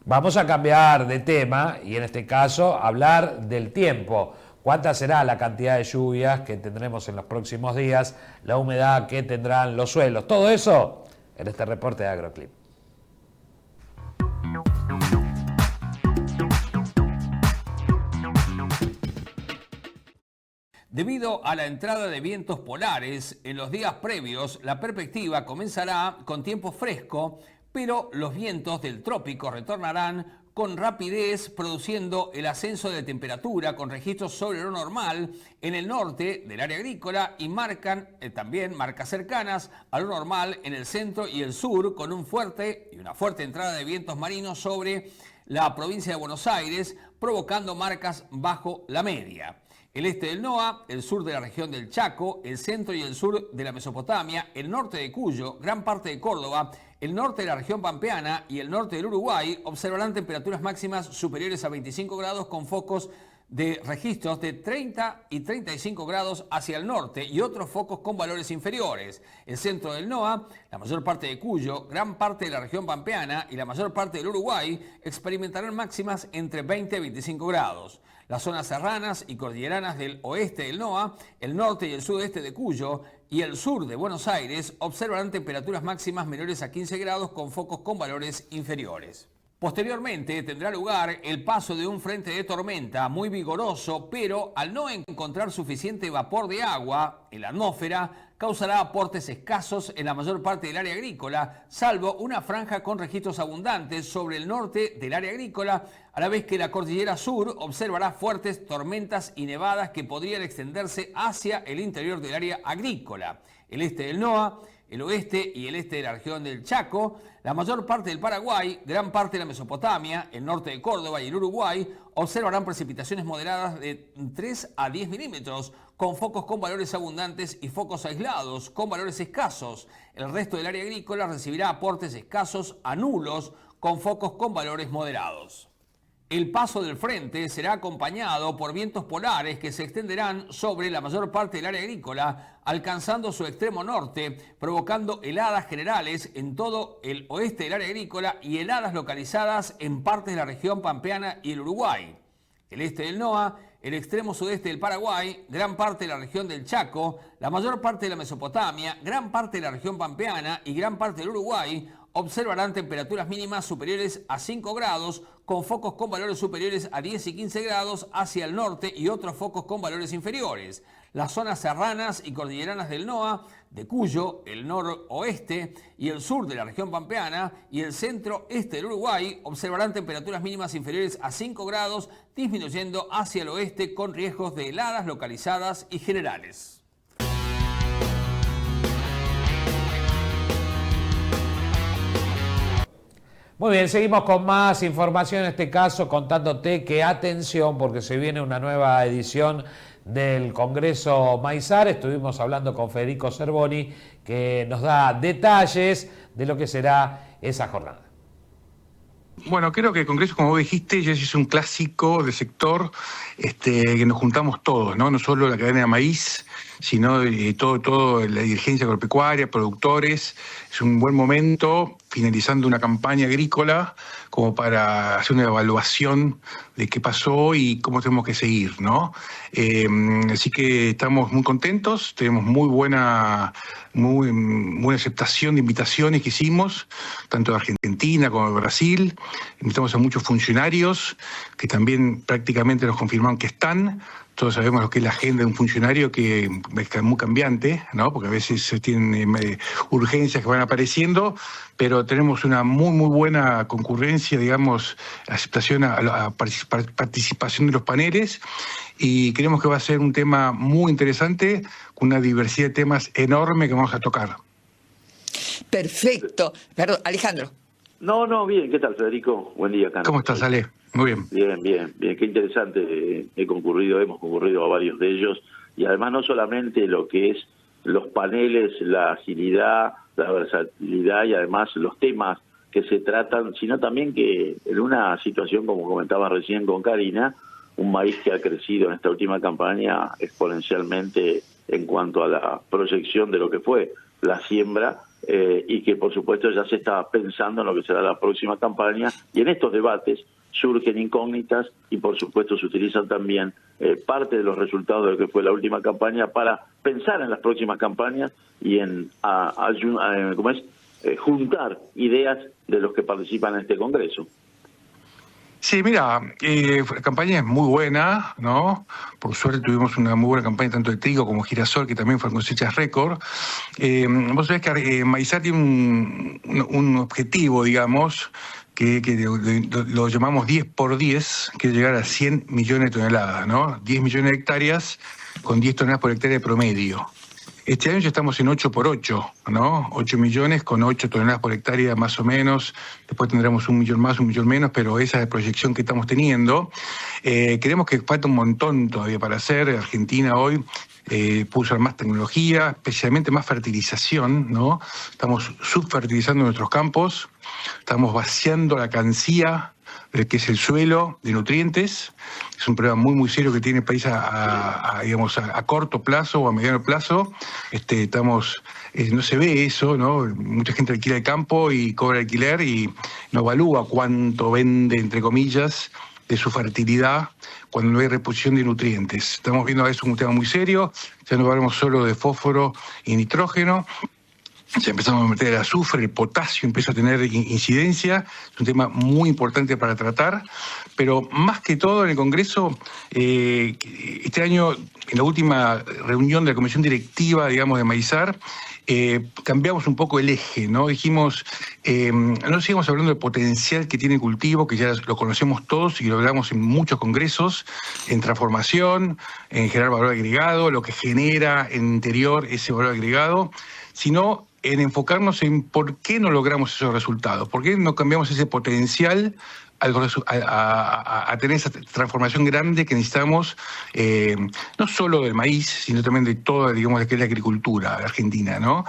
Vamos a cambiar de tema y en este caso hablar del tiempo. ¿Cuánta será la cantidad de lluvias que tendremos en los próximos días? La humedad que tendrán los suelos. Todo eso en este reporte de Agroclip. Debido a la entrada de vientos polares, en los días previos la perspectiva comenzará con tiempo fresco, pero los vientos del trópico retornarán con rapidez, produciendo el ascenso de temperatura con registros sobre lo normal en el norte del área agrícola y marcan también marcas cercanas a lo normal en el centro y el sur, con una fuerte entrada de vientos marinos sobre la provincia de Buenos Aires, provocando marcas bajo la media. El este del NOA, el sur de la región del Chaco, el centro y el sur de la Mesopotamia, el norte de Cuyo, gran parte de Córdoba, el norte de la región pampeana y el norte del Uruguay observarán temperaturas máximas superiores a 25 grados con focos de registros de 30 y 35 grados hacia el norte y otros focos con valores inferiores. El centro del NOA, la mayor parte de Cuyo, gran parte de la región pampeana y la mayor parte del Uruguay experimentarán máximas entre 20 y 25 grados. Las zonas serranas y cordilleranas del oeste del NOA, el norte y el sudeste de Cuyo y el sur de Buenos Aires observarán temperaturas máximas menores a 15 grados con focos con valores inferiores. Posteriormente tendrá lugar el paso de un frente de tormenta muy vigoroso, pero al no encontrar suficiente vapor de agua en la atmósfera, causará aportes escasos en la mayor parte del área agrícola, salvo una franja con registros abundantes sobre el norte del área agrícola, a la vez que la cordillera sur observará fuertes tormentas y nevadas que podrían extenderse hacia el interior del área agrícola. El este del NOA, el oeste y el este de la región del Chaco, la mayor parte del Paraguay, gran parte de la Mesopotamia, el norte de Córdoba y el Uruguay observarán precipitaciones moderadas de 3 a 10 milímetros, con focos con valores abundantes y focos aislados con valores escasos. El resto del área agrícola recibirá aportes escasos a nulos, con focos con valores moderados. El paso del frente será acompañado por vientos polares que se extenderán sobre la mayor parte del área agrícola, alcanzando su extremo norte, provocando heladas generales en todo el oeste del área agrícola y heladas localizadas en partes de la región pampeana y el Uruguay. El este del NOA, el extremo sudeste del Paraguay, gran parte de la región del Chaco, la mayor parte de la Mesopotamia, gran parte de la región pampeana y gran parte del Uruguay observarán temperaturas mínimas superiores a 5 grados, con focos con valores superiores a 10 y 15 grados hacia el norte y otros focos con valores inferiores. Las zonas serranas y cordilleranas del NOA, de Cuyo, el noroeste y el sur de la región pampeana y el centro-este del Uruguay observarán temperaturas mínimas inferiores a 5 grados, disminuyendo hacia el oeste con riesgos de heladas localizadas y generales. Muy bien, seguimos con más información, en este caso contándote que atención porque se viene una nueva edición del Congreso Maizar. Estuvimos hablando con Federico Zerboni que nos da detalles de lo que será esa jornada. Bueno, creo que el Congreso, como vos dijiste, ya es un clásico del sector que nos juntamos todos, ¿no? No solo la cadena de maíz, sino todo la dirigencia agropecuaria, productores. Es un buen momento, finalizando una campaña agrícola, como para hacer una evaluación de qué pasó y cómo tenemos que seguir, ¿no? Así que estamos muy contentos, tenemos muy buena aceptación de invitaciones que hicimos, tanto de Argentina como de Brasil. Invitamos a muchos funcionarios que también prácticamente nos confirmaron que están. Todos sabemos lo que es la agenda de un funcionario, que es muy cambiante, ¿no? Porque a veces tienen urgencias que van apareciendo, pero tenemos una muy buena concurrencia, digamos, aceptación a la participación de los paneles, y creemos que va a ser un tema muy interesante, con una diversidad de temas enorme que vamos a tocar. Perfecto. Perdón, Alejandro. No, bien. ¿Qué tal, Federico? Buen día, Cano. ¿Cómo estás, Ale? Muy bien. Bien. Qué interesante. Hemos concurrido a varios de ellos. Y además no solamente lo que es los paneles, la agilidad, la versatilidad y además los temas que se tratan, sino también que en una situación, como comentaba recién con Karina, un maíz que ha crecido en esta última campaña exponencialmente en cuanto a la proyección de lo que fue la siembra, y que por supuesto ya se está pensando en lo que será la próxima campaña, y en estos debates surgen incógnitas y por supuesto se utilizan también parte de los resultados de lo que fue la última campaña para pensar en las próximas campañas y en juntar ideas de los que participan en este Congreso. Sí, mira, la campaña es muy buena, ¿no? Por suerte tuvimos una muy buena campaña tanto de trigo como girasol, que también fueron cosechas récord. Vos sabés que Maizar tiene un objetivo, digamos, que lo llamamos 10x10, que es llegar a 100 millones de toneladas, ¿no? 10 millones de hectáreas con 10 toneladas por hectárea de promedio. Este año ya estamos en 8x8, ¿no? 8 millones con 8 toneladas por hectárea más o menos. Después tendremos 1 millón más, 1 millón menos, pero esa es la proyección que estamos teniendo. Creemos que falta un montón todavía para hacer. Argentina hoy puede usar más tecnología, especialmente más fertilización, ¿no? Estamos subfertilizando nuestros campos, estamos vaciando la cancía, que es el suelo, de nutrientes. Es un problema muy serio que tiene el país a corto plazo o a mediano plazo. No se ve eso, ¿no? Mucha gente alquila el campo y cobra alquiler y no evalúa cuánto vende, entre comillas, de su fertilidad cuando no hay reposición de nutrientes. Estamos viendo a eso un tema muy serio, ya no hablamos solo de fósforo y nitrógeno, ya empezamos a meter el azufre, el potasio empieza a tener incidencia, es un tema muy importante para tratar, pero más que todo en el Congreso, este año, en la última reunión de la Comisión Directiva, digamos, de Maizar, cambiamos un poco el eje, ¿no? Dijimos, no sigamos hablando del potencial que tiene el cultivo, que ya lo conocemos todos y lo hablamos en muchos congresos, en transformación, en generar valor agregado, lo que genera en el interior ese valor agregado, sino en enfocarnos en por qué no logramos esos resultados, por qué no cambiamos ese potencial a tener esa transformación grande que necesitamos, no solo del maíz, sino también de toda, digamos, de la agricultura argentina, ¿no?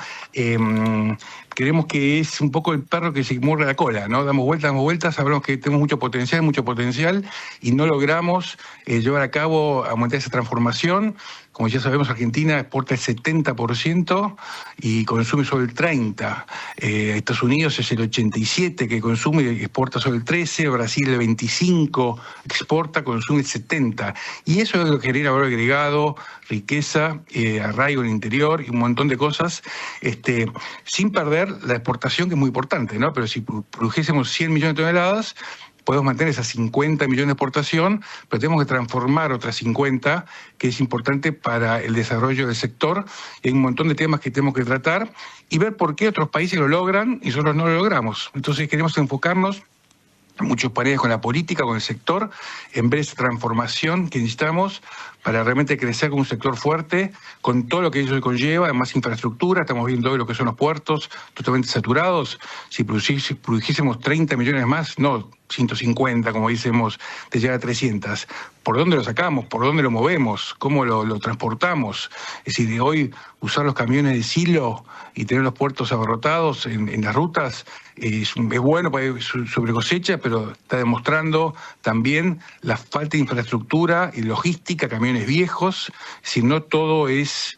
Creemos que es un poco el perro que se muerde la cola, ¿no? Damos vueltas, sabemos que tenemos mucho potencial, y no logramos llevar a cabo, aumentar esa transformación. Como ya sabemos, Argentina exporta el 70% y consume solo el 30%. Estados Unidos es el 87% que consume y exporta solo el 13%. Brasil el 25%, exporta, consume el 70%. Y eso es lo que genera valor agregado, riqueza, arraigo en el interior y un montón de cosas, sin perder la exportación, que es muy importante, ¿no? Pero si produjésemos 100 millones de toneladas, podemos mantener esas 50 millones de exportación, pero tenemos que transformar otras 50, que es importante para el desarrollo del sector. Y hay un montón de temas que tenemos que tratar y ver por qué otros países lo logran y nosotros no lo logramos. Entonces queremos enfocarnos en muchos paneles con la política, con el sector, en ver esa transformación que necesitamos para realmente crecer como un sector fuerte, con todo lo que eso conlleva, además infraestructura. Estamos viendo hoy lo que son los puertos totalmente saturados. Si produjésemos 30 millones más, no 150, como decimos, de llegar a 300. ¿Por dónde lo sacamos? ¿Por dónde lo movemos? ¿Cómo lo transportamos? Es decir, de hoy usar los camiones de silo y tener los puertos abarrotados en las rutas es bueno para sobre cosecha, pero está demostrando también la falta de infraestructura y logística, camiones viejos. Si no todo es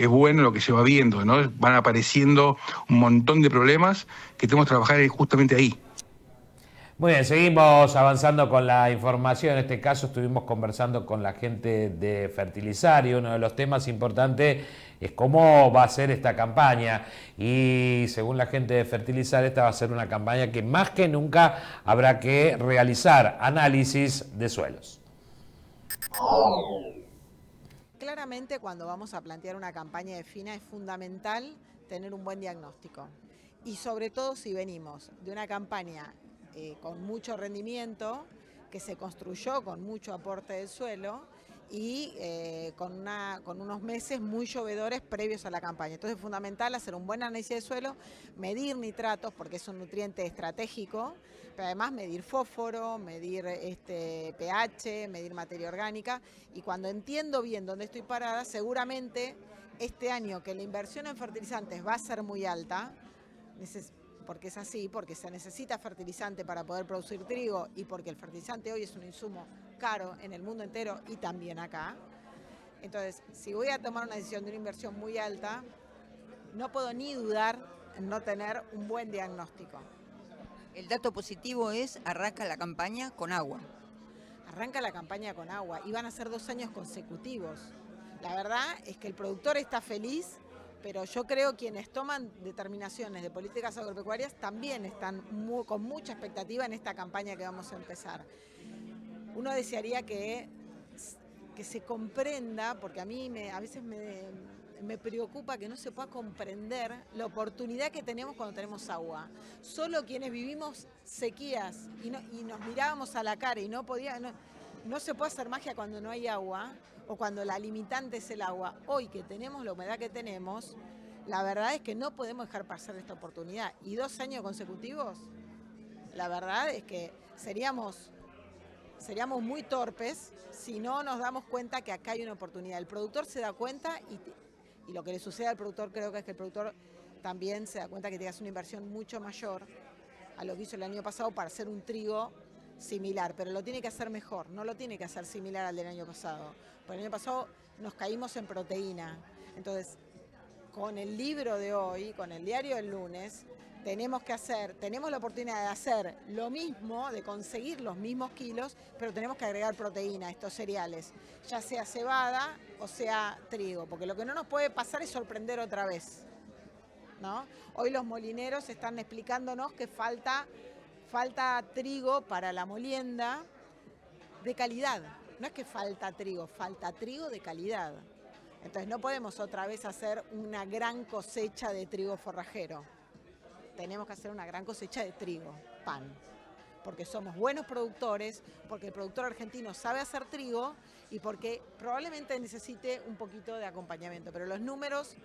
bueno lo que se va viendo, ¿no? Van apareciendo un montón de problemas que tenemos que trabajar justamente ahí. Muy bien, seguimos avanzando con la información. En este caso estuvimos conversando con la gente de Fertilizar y uno de los temas importantes es cómo va a ser esta campaña. Y según la gente de Fertilizar, esta va a ser una campaña que más que nunca habrá que realizar análisis de suelos. Claramente, cuando vamos a plantear una campaña de FINA es fundamental tener un buen diagnóstico. Y sobre todo si venimos de una campaña con mucho rendimiento, que se construyó con mucho aporte del suelo y con unos meses muy llovedores previos a la campaña. Entonces es fundamental hacer un buen análisis de suelo, medir nitratos porque es un nutriente estratégico, pero además medir fósforo, medir pH, medir materia orgánica, y cuando entiendo bien dónde estoy parada, seguramente este año que la inversión en fertilizantes va a ser muy alta, porque es así, porque se necesita fertilizante para poder producir trigo y porque el fertilizante hoy es un insumo caro en el mundo entero y también acá. Entonces, si voy a tomar una decisión de una inversión muy alta, no puedo ni dudar en no tener un buen diagnóstico. El dato positivo es, arranca la campaña con agua. Arranca la campaña con agua y van a ser 2 años consecutivos. La verdad es que el productor está feliz, pero yo creo que quienes toman determinaciones de políticas agropecuarias también están con mucha expectativa en esta campaña que vamos a empezar. Uno desearía que se comprenda, porque a mí a veces me preocupa que no se pueda comprender la oportunidad que tenemos cuando tenemos agua. Solo quienes vivimos sequías y nos mirábamos a la cara y no se puede hacer magia cuando no hay agua, o cuando la limitante es el agua. Hoy que tenemos la humedad que tenemos, la verdad es que no podemos dejar pasar esta oportunidad. Y 2 años consecutivos, la verdad es que seríamos muy torpes si no nos damos cuenta que acá hay una oportunidad. El productor se da cuenta y lo que le sucede al productor creo que es que el productor también se da cuenta que tiene que hacer una inversión mucho mayor a lo que hizo el año pasado para hacer un trigo similar, pero lo tiene que hacer mejor, no lo tiene que hacer similar al del año pasado. Porque el año pasado nos caímos en proteína. Entonces, con el libro de hoy, con el diario del lunes, tenemos la oportunidad de hacer lo mismo, de conseguir los mismos kilos, pero tenemos que agregar proteína a estos cereales, ya sea cebada o sea trigo, porque lo que no nos puede pasar es sorprender otra vez, ¿no? Hoy los molineros están explicándonos que falta trigo para la molienda de calidad. No es que falta trigo de calidad. Entonces no podemos otra vez hacer una gran cosecha de trigo forrajero. Tenemos que hacer una gran cosecha de trigo, pan, porque somos buenos productores, porque el productor argentino sabe hacer trigo y porque probablemente necesite un poquito de acompañamiento. Pero los números,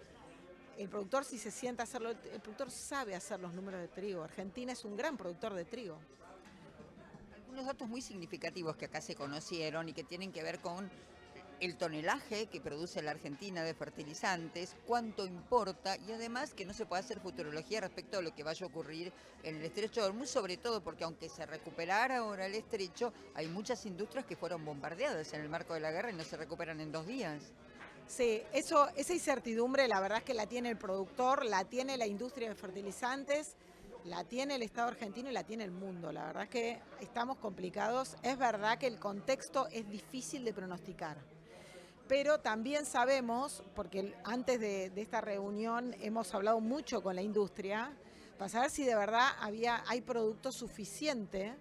el productor si se sienta a hacerlo, el productor sabe hacer los números de trigo. Argentina es un gran productor de trigo. Unos datos muy significativos que acá se conocieron y que tienen que ver con el tonelaje que produce la Argentina de fertilizantes, cuánto importa y además que no se puede hacer futurología respecto a lo que vaya a ocurrir en el estrecho de Hormuz, sobre todo porque aunque se recuperara ahora el estrecho, hay muchas industrias que fueron bombardeadas en el marco de la guerra y no se recuperan en 2 días. Sí, esa incertidumbre la verdad es que la tiene el productor, la tiene la industria de fertilizantes, la tiene el Estado argentino y la tiene el mundo. La verdad es que estamos complicados. Es verdad que el contexto es difícil de pronosticar. Pero también sabemos, porque antes de esta reunión hemos hablado mucho con la industria, para saber si de verdad hay producto suficiente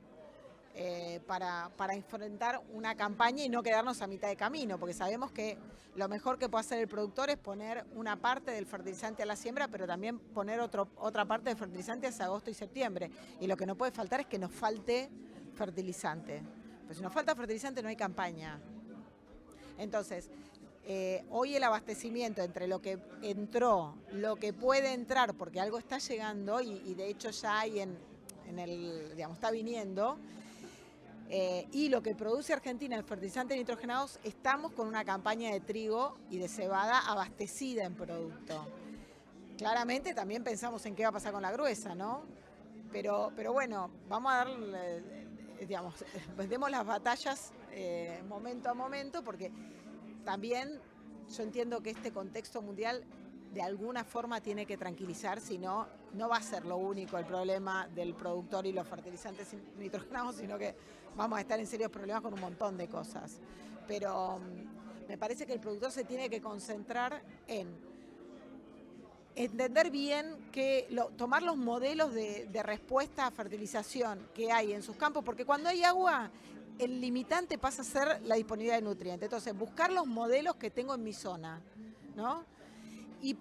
para enfrentar una campaña y no quedarnos a mitad de camino, porque sabemos que lo mejor que puede hacer el productor es poner una parte del fertilizante a la siembra, pero también poner otra parte del fertilizante hacia agosto y septiembre. Y lo que no puede faltar es que nos falte fertilizante. Pues si nos falta fertilizante no hay campaña. Entonces, hoy el abastecimiento entre lo que entró, lo que puede entrar, porque algo está llegando y de hecho ya hay está viniendo, y lo que produce Argentina en fertilizantes nitrogenados, estamos con una campaña de trigo y de cebada abastecida en producto. Claramente también pensamos en qué va a pasar con la gruesa, ¿no? Pero bueno, vamos a darle, demos las batallas momento a momento, porque también yo entiendo que este contexto mundial de alguna forma tiene que tranquilizar, si no, no va a ser lo único el problema del productor y los fertilizantes nitrogenados, sino que vamos a estar en serios problemas con un montón de cosas. Pero me parece que el productor se tiene que concentrar en entender bien tomar los modelos de respuesta a fertilización que hay en sus campos, porque cuando hay agua, el limitante pasa a ser la disponibilidad de nutrientes. Entonces, buscar los modelos que tengo en mi zona, ¿no? Y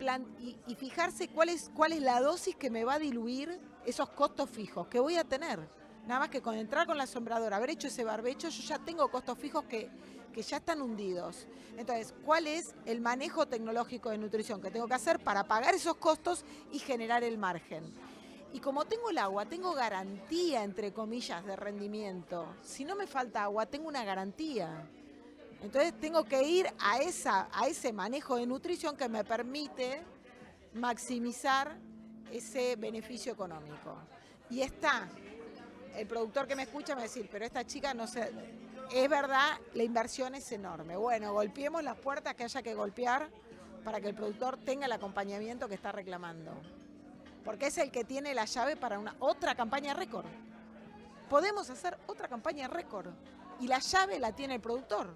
fijarse cuál es la dosis que me va a diluir esos costos fijos que voy a tener. Nada más que con entrar con la sembradora, haber hecho ese barbecho, yo ya tengo costos fijos que ya están hundidos. Entonces, ¿cuál es el manejo tecnológico de nutrición que tengo que hacer para pagar esos costos y generar el margen? Y como tengo el agua, tengo garantía, entre comillas, de rendimiento. Si no me falta agua, tengo una garantía. Entonces tengo que ir a ese manejo de nutrición que me permite maximizar ese beneficio económico. Y el productor que me escucha me va a decir, pero esta chica no sé, es verdad, la inversión es enorme. Bueno, golpeemos las puertas que haya que golpear para que el productor tenga el acompañamiento que está reclamando. Porque es el que tiene la llave para otra campaña récord. Podemos hacer otra campaña récord y la llave la tiene el productor.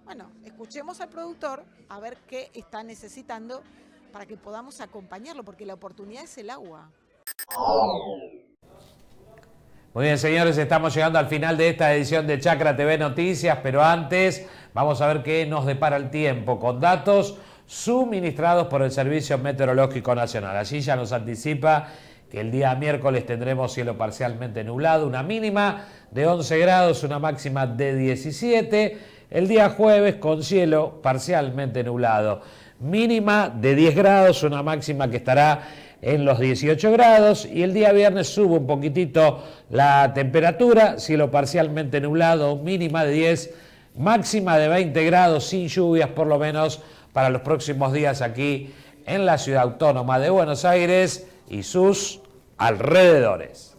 Bueno, escuchemos al productor a ver qué está necesitando para que podamos acompañarlo, porque la oportunidad es el agua. Muy bien, señores, estamos llegando al final de esta edición de Chacra TV Noticias, pero antes vamos a ver qué nos depara el tiempo con datos suministrados por el Servicio Meteorológico Nacional. Allí ya nos anticipa que el día miércoles tendremos cielo parcialmente nublado, una mínima de 11 grados, una máxima de 17. El día jueves con cielo parcialmente nublado, mínima de 10 grados, una máxima que estará en los 18 grados. Y el día viernes sube un poquitito la temperatura, cielo parcialmente nublado, mínima de 10, máxima de 20 grados, sin lluvias por lo menos para los próximos días aquí en la ciudad autónoma de Buenos Aires y sus alrededores.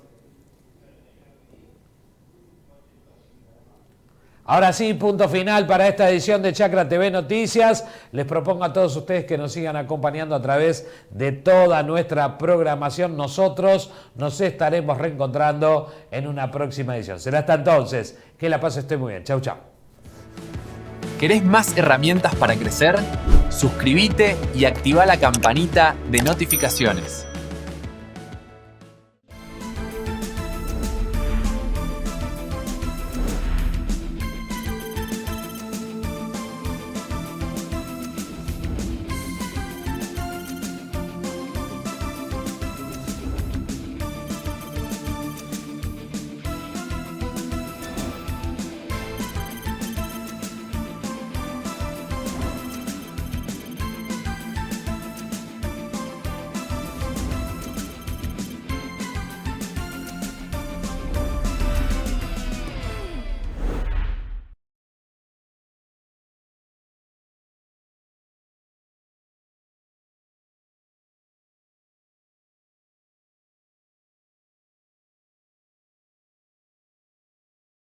Ahora sí, punto final para esta edición de Chakra TV Noticias. Les propongo a todos ustedes que nos sigan acompañando a través de toda nuestra programación. Nosotros nos estaremos reencontrando en una próxima edición. Será hasta entonces. Que la paz esté muy bien. Chau, chau. ¿Querés más herramientas para crecer? Suscríbete y activa la campanita de notificaciones.